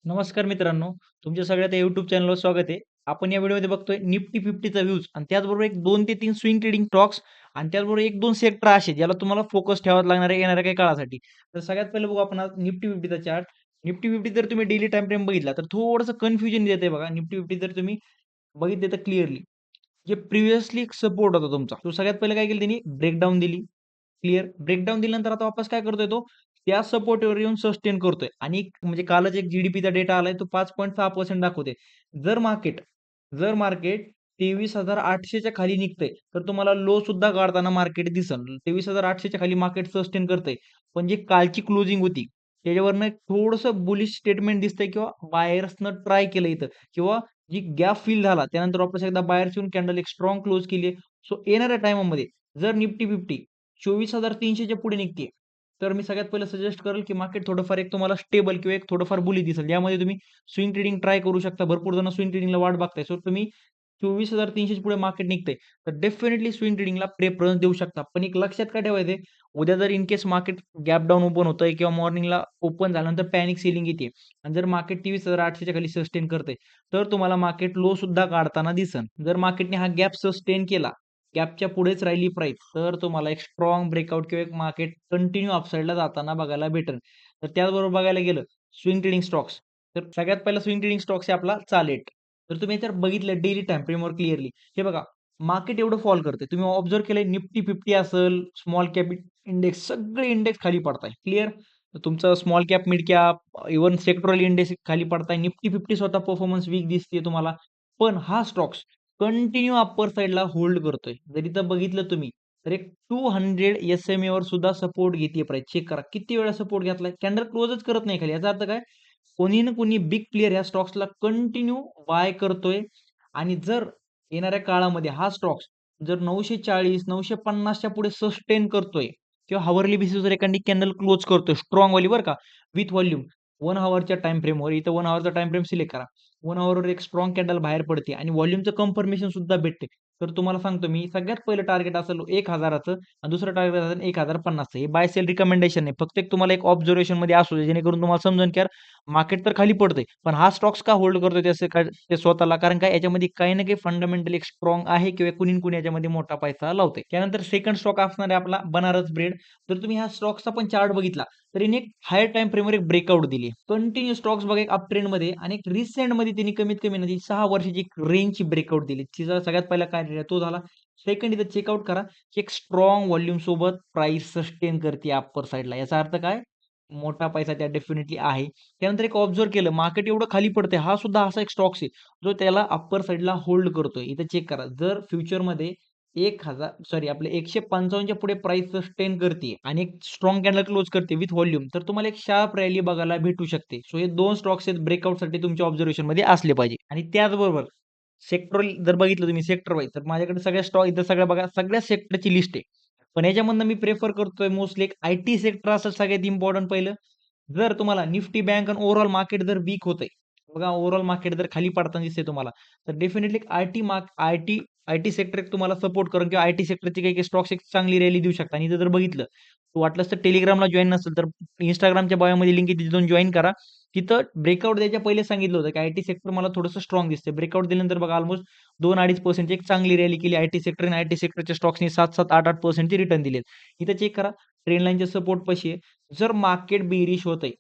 नमस्कार मित्रांनो, तुमच्या सगळ्या त्या YouTube चॅनलवर स्वागत आहे. आपण या व्हिडिओमध्ये बघतोय निफ्टी 50चा व्ह्यूज आणि त्याचबरोबर एक 2 ते 3 स्विंग ट्रेडिंग स्टॉक्स आणि त्याचबरोबर 1-2 सेक्टर असे ज्याला तुम्हाला फोकस ठेवावा लागणार आहे येणाऱ्या काही काळासाठी. तर सगळ्यात पहिलं बघू आपण आज निफ्टी 50चा चार्ट. निफ्टी 50 जर तुम्ही डेली टाईम फ्रेम बघितला तर थोडंसं कन्फ्युजन देतंय बघा. निफ्टी 50 जर तुम्ही बघितले तर क्लिअरली जे प्रिव्हियसली सपोर्ट होता तुमचा, तो सगळ्यात पहिलं काय केलं त्यांनी ब्रेकडाउन दिली. क्लिअर. ब्रेकडाउन दिल्यानंतर आता वापस काय करतोय तो? त्या सपोर्टवर येऊन सस्टेन करतोय आणि म्हणजे कालच एक जी-डी-पीचा डेटा आलाय तो 5.6% दाखवतोय. जर मार्केट जर मार्केट 23,800 च्या खाली निघतंय, तर तुम्हाला लो सुद्धा काढताना मार्केट दिसन. 23,800 च्या खाली मार्केट सस्टेन करतंय. पण जी कालची क्लोजिंग होती, त्याच्यावरनं एक थोडंसं बुलिश स्टेटमेंट दिसतंय किंवा बायर्सनं ट्राय केलं इथं किंवा जी गॅप फिल झाला त्यानंतर वापस एकदा बायर्स येऊन कॅन्डल एक स्ट्राँग क्लोज केली सो येणाऱ्या टाईमामध्ये जर निफ्टी 50 24,300 च्या पुढे निघते, तर मी सगळ्यात पहिलं सजेस्ट करेल, की मार्केट थोडंफार एक तुम्हाला स्टेबल किंवा एक थोडंफार बुलिश दिसेल. यामध्ये तुम्ही स्विंग ट्रेडिंग ट्राय करू शकता. भरपूर जण स्विंग ट्रेडिंगला वाट बघताय. सो तुम्ही 24,300 च्या पुढे मार्केट निघतंय, तर डेफिनिटली स्विंग ट्रेडिंगला प्रेफरन्स देऊ शकता. पण एक लक्षात काय ठेवायचंय, उद्या जर in case market gap down open होतंय किंवा मॉर्निंगला ओपन झाल्यानंतर पॅनिक सेलिंग येते आणि जर मार्केट 23,800 च्या खाली सस्टेन करतंय, तर तुम्हाला मार्केट लो सुद्धा काढताना दिसेल. जर मार्केटने हा गॅप सस्टेन केला गॅपच्या पुढेच राहिली प्राइस, तर तुम्हाला एक स्ट्राँग ब्रेकआउट किंवा एक मार्केट कंटिन्यू अपसाइडला जाताना बघायला भेटेल. तर त्याचबरोबर बघायला गेलं स्विंग ट्रेडिंग स्टॉक्स, तर सगळ्यात पहिला स्विंग ट्रेडिंग स्टॉक्स आहे आपला चालेट. तर तुम्ही जर बघितलं डेली टाईम फ्रेमवर क्लिअरली, हे बघा मार्केट एवढं फॉल करते. तुम्ही ऑब्झर्व्ह केलंय निफ्टी 50 असेल, स्मॉल कॅप इंडेक्स सगळे इंडेक्स खाली पडताय. क्लिअर? तुमचं small cap, mid cap, even sectoral index खाली पडताय. निफ्टी 50 स्वतः परफॉर्मन्स वीक दिसते तुम्हाला. पण हा स्टॉक्स कंटिन्यू अप्पर साइडला होल्ड करतोय. जर इथं बघितलं तुम्ही, तर एक 200 SMA वर सुद्धा सपोर्ट घेतीये प्राइस. चेक करा. किती वेळा सपोर्ट घेतलाय? कॅन्डल क्लोजच करत नाही खाली. याचा अर्थ काय? कोणी ना कोणी बिग प्लेयर ह्या स्टॉक्सला कंटिन्यू बाय करतोय आणि जर येणाऱ्या काळामध्ये हा स्टॉक्स जर 940, 950 च्या पुढे सस्टेन करतोय किंवा हावरली बेसिसवर एखादी कॅन्डल क्लोज करतोय स्ट्राँग वाली बरं का, विथ व्हॉल्यूम 1 हॉवरच्या टाईम फ्रेमवर इथं 1 हॉवरचा टाईम फ्रेम सिलेक्ट करा. 1 हॉवरवर एक स्ट्राँग कॅन्डल बाहेर पडते आणि व्हॉल्यूमचं कन्फर्मेशन सुद्धा भेटते. तर तुम्हाला सांगतो मी सगळ्यात पहिलं टार्गेट असेल 1000चं आणि दुसरं टार्गेट असेल 1050चं. हे बाय सेल रिकमेंडेशन आहे. फक्त एक तुम्हाला एक ऑब्झर्वेशनमध्ये असू दे जेणेकरून तुम्हाला समजेल की यार मार्केट तर खाली पडतंय. पण हा स्टॉक्स का होल्ड करतोय त्याचं काय ते स्वतःला कारण काय याच्यामध्ये काही ना काही फंडामेंटल एक स्ट्राँग आहे किंवा कुणी ना कुणी याच्यामध्ये मोठा पैसा लावतंय. त्यानंतर सेकंड स्टॉक असणार आहे आपला बनारस ब्रेड. तर तुम्ही ह्या स्टॉक्सचा पण चार्ट बघितला तर हिने एक हायर टाईम फ्रेमवर एक ब्रेकआउट दिली. कंटिन्यू स्टॉक्स बघा एक अप ट्रेंडमध्ये आणि एक रिसेंटमध्ये त्यांनी कमीत कमी ना 6 वर्षाची एक रेंजची ब्रेकआउट दिली. तिचा सगळ्यात पहिला काय दिला तो झाला. सेकंड इथं चेकआउट करा, की एक स्ट्राँग व्हॉल्यूम सोबत प्राइस सस्टेन करते अप्पर साइडला. याचा अर्थ काय? मोठा पैसा त्यात डेफिनेटली आहे. त्यानंतर एक ऑब्झर्व्ह केलं मार्केट एवढं खाली पडतंय. हा सुद्धा असा एक स्टॉक्स आहे, जो त्याला अप्पर साइडला होल्ड करतोय. इथं चेक करा. जर फ्युचरमध्ये 1000 सॉरी आपले 155 च्या पुढे प्राइस सस्टेन करते आणि एक स्ट्राँग कॅन्डल क्लोज करते विथ व्हॉल्यूम, तर तुम्हाला एक शार्प रॅली बघायला भेटू शकते. सो हे 2 स्टॉक्स आहेत ब्रेकआउटसाठी तुमच्या ऑब्झर्वेशनमध्ये असले पाहिजे. आणि त्याचबरोबर सेक्टरल जर बघितलं तुम्ही सेक्टर वाईज, तर माझ्याकडे सगळ्या स्टॉक इथं सगळ्या बघा सगळ्या सेक्टरची लिस्ट आहे. पण याच्यामधनं मी प्रिफर करतोय मोस्टली एक आयटी सेक्टर असेल सगळ्यात इम्पोर्टंट पहिलं. जर तुम्हाला निफ्टी बँक आणि ओव्हरऑल मार्केट जर वीक होतंय, बघा ओव्हरऑल मार्केट जर खाली पडताना दिसतंय तुम्हाला, तर डेफिनेटली आयटी सेक्टर एक तुम्हाला सपोर्ट करेल किंवा आयटी सेक्टरचे काही-काही स्टॉक्स एक चांगली रॅली देऊ शकतात. आणि इथं जर बघितलं, वाटलंच तर Telegramला जॉइन नसेल तर Instagramच्या बायोमध्ये लिंक आहे तिथे जाऊन जॉइन करा. तिथं ब्रेकआउट द्यायच्या पहिले सांगितलं होतं, की आयटी सेक्टर मला थोडंसं स्ट्राँग दिसतंय. ब्रेकआउट दिल्यानंतर बघा अल्मोस्ट 2-2.5% ची एक चांगली रॅली केली आयटी सेक्टर आणि आयटी सेक्टरच्या स्टॉक्सनी 7-7, 8-8% चे रिटर्न दिलेत. इथं चेक करा ट्रेंड लाईनच्या सपोर्ट पाशी आहे. जर मार्केट बेअरिश होतंय,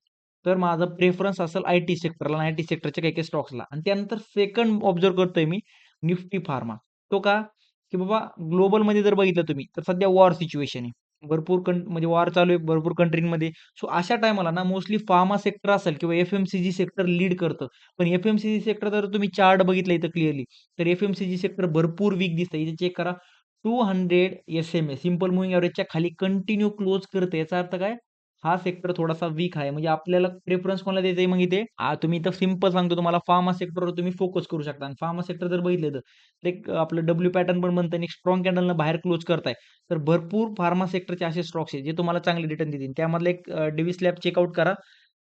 तर माझं प्रेफरन्स असेल आयटी सेक्टरला आणि आयटी सेक्टरच्या काही-काही स्टॉक्सला. आणि त्यानंतर सेकंड ऑब्झर्व्ह करतोय मी निफ्टी फार्मा. तो का? की बाबा ग्लोबलमध्ये जर बघितलं तुम्ही, तर सध्या वॉर सिच्युएशन आहे. भरपूर म्हणजे वॉर चालू आहे भरपूर कंट्रीमध्ये. सो अशा टाईमाला ना मोस्टली फार्मा सेक्टर असेल किंवा एफ-एम-सी-जी सेक्टर लीड करतं. पण एफ-एम-सी-जी सेक्टर जर तुम्ही चार्ट बघितलं इथं क्लिअरली, तर एफ-एम-सी-जी सेक्टर भरपूर वीक दिसतंय. इथे चेक करा 200 SMA सिंपल मूव्हिंग एव्हरेजच्या खाली कंटिन्यू क्लोज करतंय. याचा अर्थ काय? हा सेक्टर थोडासा वीक आहे. म्हणजे आपल्याला प्रेफरन्स कोणाला द्यायचा आहे मग इथे? तुम्ही इथं सिंपल सांगतो तुम्हाला फार्मा सेक्टरवर तुम्ही फोकस करू शकता आणि फार्मा सेक्टर जर बघितलं तर एक आपलं डब्ल्यू पॅटर्न पण बनतं आणि एक स्ट्राँग कॅन्डलनं बाहेर क्लोज करताय. तर भरपूर फार्मा सेक्टरचे असे स्टॉक्स आहेत, जे तुम्हाला चांगले रिटर्न देतील. त्यामधलं एक डिव्हिस लॅब चेकआउट करा.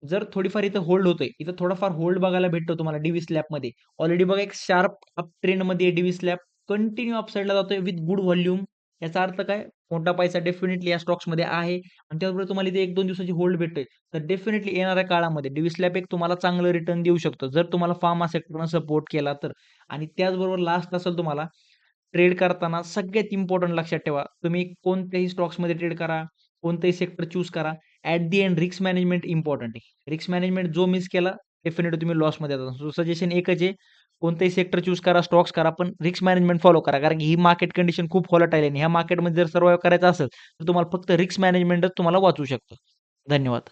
जर थोडीफार इथं होल्ड होतंय, इथं थोडाफार होल्ड बघायला भेटतो तुम्हाला डिव्हिस लॅबमध्ये. ऑलरेडी बघा एक शार्प अप ट्रेंडमध्ये डिव्हिस लॅब कंटिन्यू अपसाइडला जातोय विथ गुड व्हॉल्यूम. याचा अर्थ काय? मोठा पैसा डेफिनिटली या स्टॉक्समध्ये आहे आणि त्याचबरोबर तुम्हाला इथे 1-2 दिवसाची होल्ड भेटते. तर डेफिनिटली येणाऱ्या काळामध्ये डिव्ही स्लॅप एक तुम्हाला चांगलं रिटर्न देऊ शकतो. जर तुम्हाला फार्मा सेक्टरनं सपोर्ट केला तर. आणि त्याचबरोबर लास्ट असेल तुम्हाला ट्रेड करताना सगळ्यात इम्पोर्टंट लक्षात ठेवा, तुम्ही कोणत्याही स्टॉक्समध्ये ट्रेड करा, कोणतंही सेक्टर चूज करा. At the end risk management important आहे. रिस्क मॅनेजमेंट जो मिस केला, डेफिनेटली तुम्ही लॉसमध्ये जाता. सो सजेशन एकच आहे, कोणतंही सेक्टर चूज करा, स्टॉक्स करा, पण रिस्क मॅनेजमेंट फॉलो करा. कारण की ही मार्केट कंडिशन खूप व्हॉलटाईल आहे आणि ह्या मार्केटमध्ये जर सर्व्हायव्ह करायचं असेल, तर तुम्हाला फक्त रिस्क मॅनेजमेंटच तुम्हाला वाचवू शकतं. धन्यवाद.